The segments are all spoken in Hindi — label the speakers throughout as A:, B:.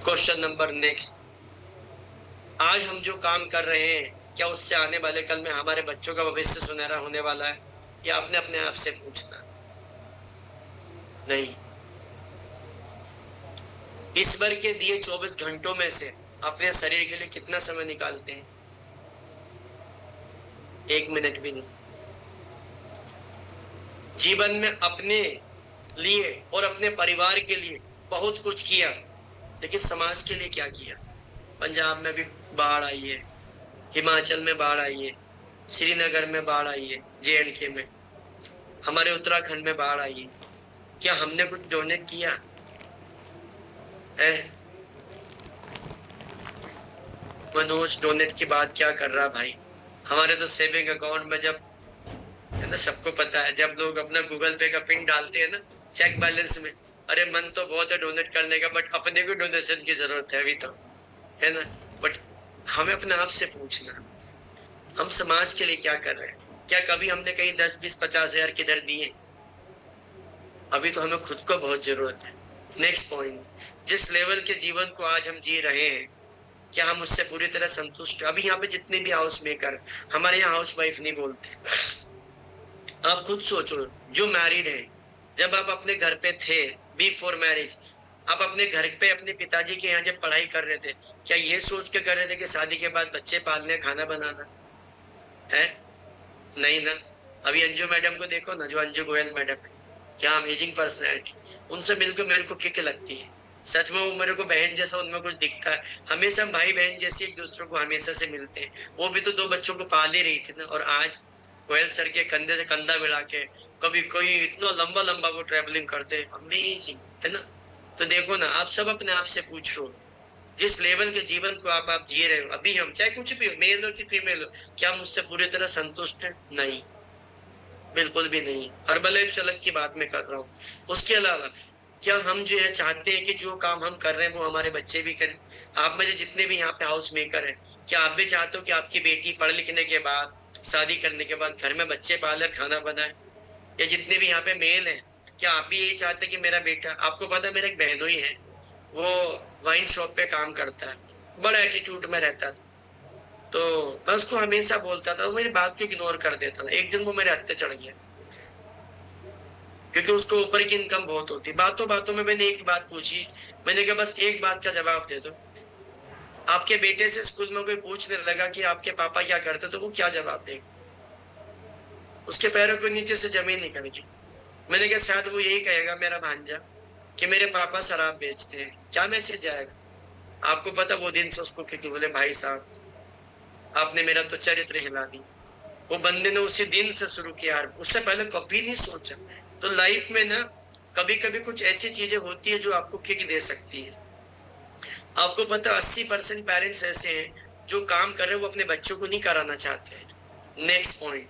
A: क्वेश्चन नंबर नेक्स्ट, आज हम जो काम कर रहे हैं क्या उससे आने वाले कल में हमारे बच्चों का भविष्य सुनहरा होने वाला है? ये आपने अपने आप से पूछना। नहीं। इस भर के दिए 24 घंटों में से अपने शरीर के लिए कितना समय निकालते हैं? 1 मिनट भी नहीं। जीवन में अपने लिए और अपने परिवार के लिए बहुत कुछ किया, लेकिन समाज के लिए क्या किया? पंजाब में भी बाढ़ आई है, हिमाचल में बाढ़ आई है, श्रीनगर में बाढ़ आई है, जे-एंड-के में, हमारे उत्तराखंड में बाढ़ आई है। क्या हमने कुछ डोनेट किया है? मनोज डोनेट की बात क्या कर रहा भाई? हमारे तो सेविंग अकाउंट में जब, है ना, सबको पता है, जब लोग अपना गूगल पे का पिन डालते हैं ना चेक बैलेंस में, अरे मन तो बहुत है डोनेट करने का, बट अपने को डोनेशन की जरूरत है अभी तो, है ना। बट हमें अपने आप से पूछना, हम समाज के लिए क्या कर रहे हैं? क्या कभी हमने कहीं 10, 20, 50,000 किधर दिए? अभी तो हमें खुद को बहुत जरूरत है। नेक्स्ट पॉइंट, जिस लेवल के जीवन को आज हम जी रहे हैं, क्या हम उससे पूरी तरह संतुष्ट? अभी यहाँ पे जितने भी हाउस मेकर, हमारे यहाँ हाउस वाइफ नहीं बोलते। आप खुद सोचो, जो मैरिड है, जब आप अपने घर पे थे बिफोर मैरिज, आप अपने घर पे अपने पिताजी के यहाँ जब पढ़ाई कर रहे थे, क्या ये सोच के कर रहे थे कि शादी के बाद बच्चे पालने, खाना बनाना है? नहीं ना। अभी अंजू मैडम को देखो ना, जो अंजू गोयल मैडम है, क्या अमेजिंग पर्सनैलिटी। उनसे मिलकर मेरे को किक लगती है। सच में वो मेरे को बहन जैसा उनमें कुछ दिखता है। हमेशा हम भाई बहन जैसे एक दूसरे को हमेशा से मिलते हैं। वो भी तो 2 बच्चों को पाल ही रही थी ना, और आज गोयल सर के कंधे से कंधा मिला के कभी कोई इतना लंबा लंबा वो ट्रेवलिंग करते हैं, अमेजिंग, है ना। तो देखो ना, आप सब अपने आप से पूछो, जिस लेवल के जीवन को आप जी रहे हो, अभी हम चाहे कुछ भी हो, मेल हो कि फीमेल हो, क्या हम उससे पूरी तरह संतुष्ट हैं? नहीं, बिल्कुल भी नहीं। हर्बलाइफ से अलग की बात मैं कर रहा हूँ। उसके अलावा क्या हम जो है चाहते हैं कि जो काम हम कर रहे हैं वो हमारे बच्चे भी करें? आप में से जितने भी यहाँ पे हाउस मेकर हैं, क्या आप भी चाहते हो कि आपकी बेटी पढ़ लिखने के बाद, शादी करने के बाद घर में बच्चे पाले, खाना बनाए? या जितने भी यहाँ पे मेल हैं, क्या आप भी यही चाहते हैं कि मेरा बेटा, आपको पता है मेरा एक बहनोई है, वो वाइन शॉप पे काम करता है, बड़ा एटीट्यूड में रहता था, तो मैं उसको हमेशा बोलता था, वो मेरी बात को इग्नोर कर देता था। एक दिन वो मेरे हत्थे चढ़ गया, क्योंकि उसको ऊपर की इनकम बहुत होती। बातों बातों में मैंने एक बात पूछी, मैंने कहा बस एक बात का जवाब दे दो, आपके बेटे से स्कूल में कोई पूछने लगा कि आपके पापा क्या करते, तो वो क्या जवाब देगा? उसके पैरों के नीचे से जमीन निकल गई। मैंने कहा शायद वो यही कहेगा मेरा भांजा कि मेरे पापा शराब बेचते हैं। क्या मैसेज जाएगा? आपको पता वो दिन से उसको क्योंकि बोले भाई साहब आपने मेरा तो चरित्र हिला दी। वो बंदे ने उसी दिन से शुरू किया, उससे पहले कभी नहीं सोचा। तो लाइफ में ना कभी कभी कुछ ऐसी चीजें होती है जो आपको किक दे सकती है। आपको पता 80% पेरेंट्स ऐसे हैं जो काम कर रहे हैं वो अपने बच्चों को नहीं कराना चाहते हैं। नेक्स्ट पॉइंट,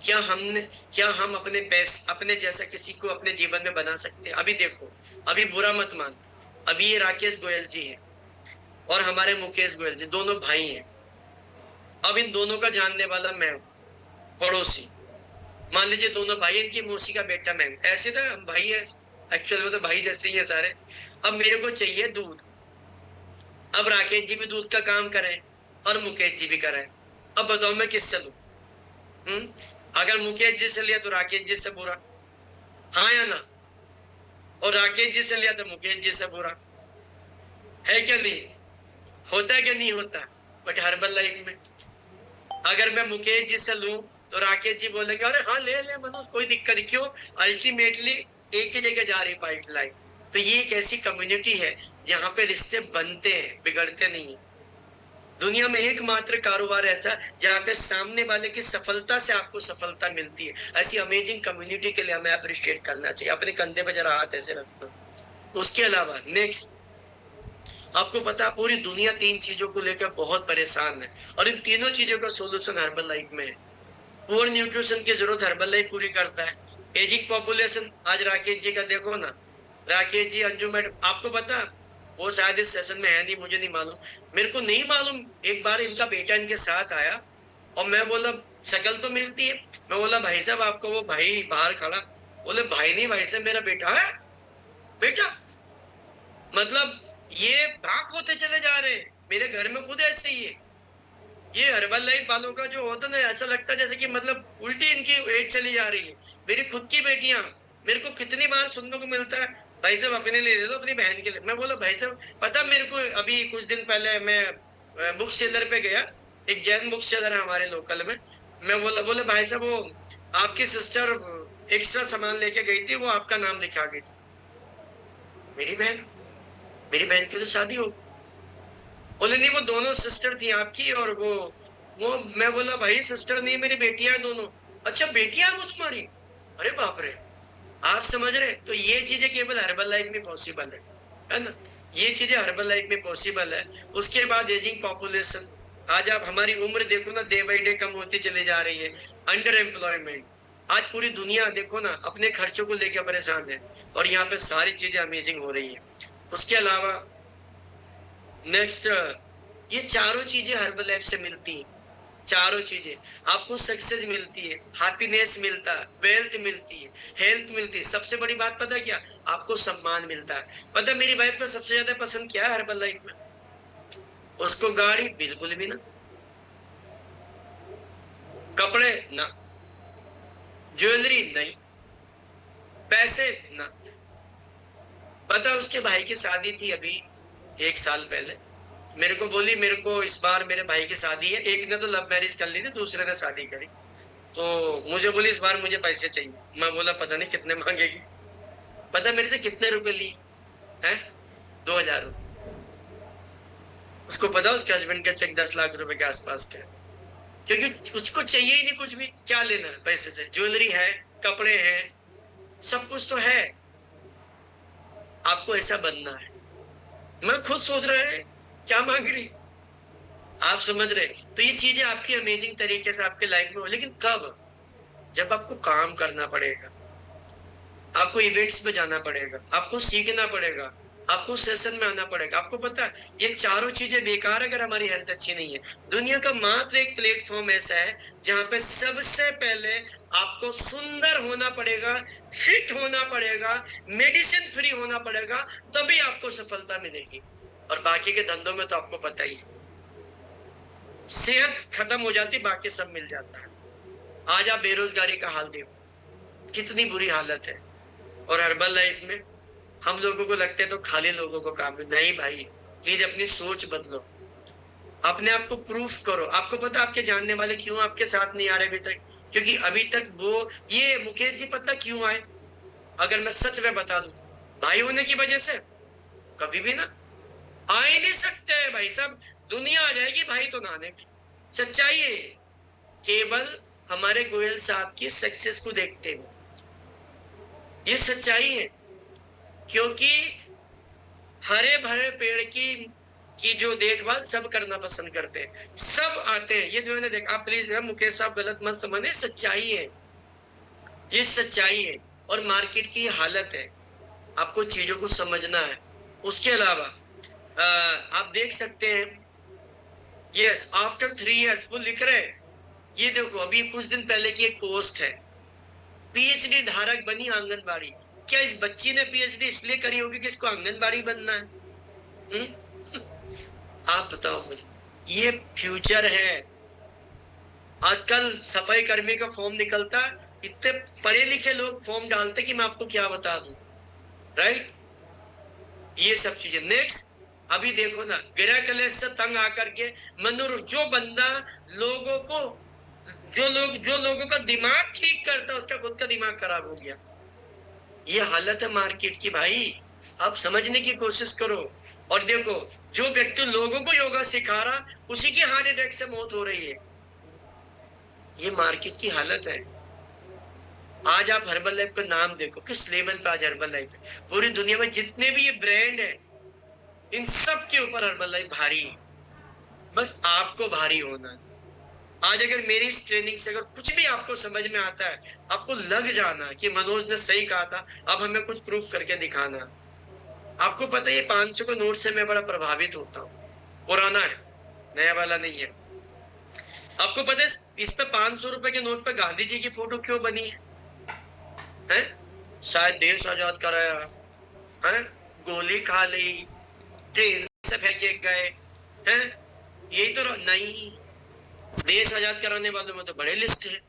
A: क्या हम अपने पैसे अपने जैसा किसी को अपने जीवन में बना सकते हैं? अभी देखो, अभी बुरा मत मान, अभी ये राकेश गोयल जी है और हमारे मुकेश गोयल जी दोनों भाई हैं। अब इन दोनों का जानने वाला मैं हूँ, पड़ोसी। मान लीजिए दोनों भाई, इनकी मौसी का बेटा मैं हूँ, ऐसे तो हम भाई है, एक्चुअल में तो भाई जैसे ही है सारे। अब मेरे को चाहिए दूध, अब राकेश जी भी दूध का काम करें और मुकेश जी भी करें, अब बताओ मैं किससे लूं? अगर मुकेश जी से लिया तो राकेश जी से बुरा, हाँ या ना? और राकेश जी से लिया तो मुकेश जी से बुरा, है क्या नहीं? होता है क्या नहीं होता? बट हर्बल लाइफ में अगर मैं मुकेश जी से लूं तो राकेश जी बोलेंगे अरे हाँ ले ले मनोज, कोई दिक्कत नहीं। क्यों? अल्टीमेटली एक ही जगह जा रही पाइपलाइन। तो ये एक ऐसी कम्युनिटी है जहां पे रिश्ते बनते हैं, बिगड़ते नहीं। दुनिया में एकमात्र कारोबार ऐसा जहां पे सामने वाले की सफलता से आपको सफलता मिलती है। ऐसी अमेजिंग कम्युनिटी के लिए हमें अप्रिशिएट करना चाहिए। अपने कंधे पे जरा हाथ ऐसे रखना। उसके अलावा नेक्स्ट, आपको पता पूरी दुनिया 3 चीजों को लेकर बहुत परेशान है और इन तीनों चीजों का सोल्यूशन हर्बल लाइफ में है। पुअर न्यूट्रिशन की जरूरत हर्बल लाइफ पूरी करता है। एजिंग पॉपुलेशन, आज राकेश जी का देखो ना, राकेश जी, अंजू मैडम, आपको पता वो शायद इस सेशन में है नहीं, मुझे नहीं मालूम, मेरे को नहीं मालूम। एक बार इनका बेटा इनके साथ आया और मैं बोला शक्ल तो मिलती है, मैं बोला भाई साहब आपको, वो भाई बाहर खड़ा, बोले भाई नहीं भाई साहब मेरा बेटा है। बेटा मतलब ये मेरे घर में खुद ऐसे ही है। ये हर्बल लाइफ वालों का जो होता ना, ऐसा लगता है जैसे कि मतलब उल्टी इनकी एज चली जा रही है। मेरी खुद की बेटियां, मेरे को कितनी बार सुनने को मिलता है, भाई साहब अपने लिए ले लो, अपनी बहन के लिए। मैं बोला भाई साहब, पता मेरे को अभी कुछ दिन पहले मैं बुक सेलर पे गया, एक जैन बुक सेलर है हमारे लोकल में। मैं बोला बोले भाई साहब, वो आपकी सिस्टर एक्स्ट्रा सामान लेके गई थी, वो आपका नाम लिखा गई थी। मेरी बहन, मेरी बहन की तो शादी हो। बोले नहीं, वो दोनों सिस्टर थी आपकी, और वो मैं बोला भाई सिस्टर नहीं, मेरी बेटियां हैं दोनों। अच्छा बेटियां हैं वो तुम्हारी? अरे बाप रे। आप समझ रहे? तो ये चीजें केवल हर्बल लाइफ में पॉसिबल है ना? ये चीजें हर्बल लाइफ में पॉसिबल है। उसके बाद एजिंग पॉपुलेशन, आज आप हमारी उम्र देखो ना, डे बाई डे कम होती चली जा रही है। अंडर एम्प्लॉयमेंट, आज पूरी दुनिया देखो ना अपने खर्चों को लेकर परेशान है, और यहाँ पे सारी चीजें अमेजिंग हो रही है। उसके अलावा नेक्स्ट, ये चारों चीजें हर्बल लाइफ से मिलती हैं। चारों चीजें, आपको सक्सेस मिलती है, हैप्पीनेस मिलता है, वेल्थ मिलती है, हेल्थ मिलती है, सबसे बड़ी बात पता है क्या? आपको सम्मान मिलता है। पता है मेरी वाइफ को सबसे ज्यादा पसंद क्या है हर्बल लाइफ में? उसको गाड़ी बिल्कुल भी ना, कपड़े ना, ज्वेलरी नहीं, पैसे ना। पता है उसके भाई की शादी थी अभी 1 साल पहले, मेरे को बोली मेरे को इस बार मेरे भाई की शादी है, एक ने तो लव मैरिज कर ली थी, दूसरे ने शादी करी। तो मुझे बोली इस बार मुझे पैसे चाहिए। मैं बोला पता नहीं कितने मांगेगी। पता मेरे से कितने रुपए लिए हैं? 2,000 रुपए। उसको पता उसके हस्बैंड का चेक 10 लाख रुपए के आसपास का है। क्योंकि उसको चाहिए ही नहीं कुछ भी, क्या लेना है पैसे से? ज्वेलरी है, कपड़े हैं, सब कुछ तो है। आपको ऐसा बनना है। मैं खुद सोच रहा है क्या मांग रही। आप समझ रहे? तो ये चीजें आपकी अमेजिंग तरीके से आपके लाइफ में हो, लेकिन कब? जब आपको काम करना पड़ेगा, आपको इवेंट्स में जाना पड़ेगा, आपको सीखना पड़ेगा, आपको सेशन में आना पड़ेगा। आपको पता है ये चारों चीजें बेकार अगर हमारी हेल्थ अच्छी नहीं है। दुनिया का मात्र एक प्लेटफॉर्म ऐसा है जहां पे सबसे पहले आपको सुंदर होना पड़ेगा, फिट होना पड़ेगा, मेडिसिन फ्री होना पड़ेगा, तभी आपको सफलता मिलेगी। और बाकी के धंधों में तो आपको पता ही है, सेहत खत्म हो जाती, बाकी सब मिल जाता है। आज आप बेरोजगारी का हाल देखो, कितनी बुरी हालत है। और हर्बल लाइफ में हम लोगों को लगता है तो खाली लोगों को काम है। नहीं भाई, प्लीज अपनी सोच बदलो, अपने आप को प्रूफ करो। आपको पता आपके जानने वाले क्यों आपके साथ नहीं आ रहे अभी तक? क्योंकि अभी तक वो, ये मुकेश जी पता क्यों आए? अगर मैं सच में बता दूं, भाई होने की वजह से कभी भी ना आ ही नहीं सकते भाई साहब। दुनिया आ जाएगी भाई तो ना आने की। सच्चाई है। केवल हमारे गोयल साहब की सक्सेस को देखते हुए, ये सच्चाई है। क्योंकि हरे भरे पेड़ की जो देखभाल सब करना पसंद करते हैं, सब आते हैं। ये जो मैंने देखा, आप प्लीज मुकेश साहब गलत मत समझे, सच्चाई है, ये सच्चाई है। और मार्केट की हालत है, आपको चीजों को समझना है। उसके अलावा आप देख सकते हैं, यस आफ्टर 3 इयर्स वो लिख रहे हैं। ये देखो अभी कुछ दिन पहले की एक पोस्ट है, पीएचडी धारक बनी आंगनबाड़ी। क्या इस बच्ची ने पीएचडी इसलिए करी होगी कि इसको आंगनबाड़ी बनना है? आप बताओ मुझे, ये फ्यूचर है। आजकल सफाई कर्मी का फॉर्म निकलता है, इतने पढ़े लिखे लोग फॉर्म डालते कि मैं आपको क्या बता दूं। राइट, ये सब चीजें। नेक्स्ट, अभी देखो ना, गृह कलेश से तंग आकर के जो बंदा लोगों को, जो लोगों का दिमाग ठीक करता उसका खुद का दिमाग खराब हो गया। ये हालत है मार्केट की भाई, आप समझने की कोशिश करो। और देखो, जो व्यक्ति लोगों को योगा सिखा रहा, उसी की हार्ट अटैक से मौत हो रही है। ये मार्केट की हालत है। आज आप हर्बल लाइफ का नाम देखो, किस लेवल पे आज हर्बल लाइफ है। पूरी दुनिया में जितने भी ये ब्रांड है, इन सब के ऊपर हर्बल लाइफ भारी है। बस आपको भारी होना है। आज अगर मेरी इस ट्रेनिंग से अगर कुछ भी आपको समझ में आता है, आपको लग जाना कि मनोज ने सही कहा था, अब हमें कुछ प्रूफ करके दिखाना। आपको पता है ये 500 के नोट से मैं बड़ा प्रभावित होता हूँ। पुराना है, नया वाला नहीं है। आपको पता है इस पे 500 रुपए के नोट पे गांधी जी की फोटो क्यों बनी है? शायद देश आजाद कराया है, गोली खा ली, ट्रेन से फेंके गए, है, यही तो नहीं, देश आजाद कराने वालों में तो बड़े लिस्ट है।